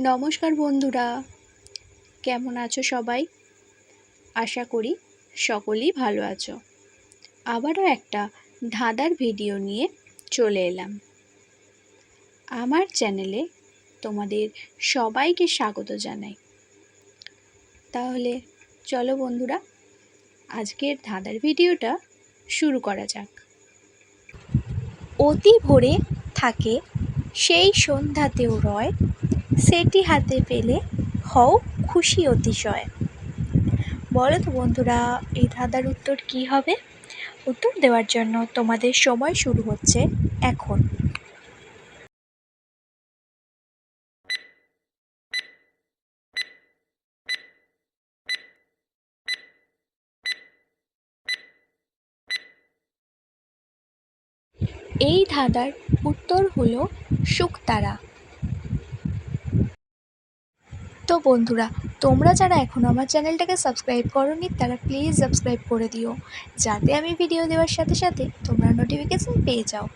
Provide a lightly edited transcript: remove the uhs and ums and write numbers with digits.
নমস্কার বন্ধুরা, কেমন আছো সবাই? আশা করি সকলেই ভালো আছো। আবারও একটা ধাঁধার ভিডিও নিয়ে চলে এলাম। আমার চ্যানেলে তোমাদের সবাইকে স্বাগত জানাই। তাহলে চলো বন্ধুরা, আজকের ধাঁধার ভিডিওটা শুরু করা যাক। অতি ভোরে থাকে সেই সন্ধ্যাতেও রয়, সেটি হাতে পেলে হও খুশি অতিশয়। বলো তো বন্ধুরা, এই ধাঁধার উত্তর কী হবে? উত্তর দেওয়ার জন্য তোমাদের সময় শুরু হচ্ছে এখন। এই ধাঁধার উত্তর হলো শুকতারা। তো বন্ধুরা, তোমরা যারা এখনও আমার চ্যানেলটাকে সাবস্ক্রাইব করোনি তারা প্লিজ সাবস্ক্রাইব করে দিও, যাতে আমি ভিডিও দেওয়ার সাথে সাথে তোমরা নোটিফিকেশন পেয়ে যাও।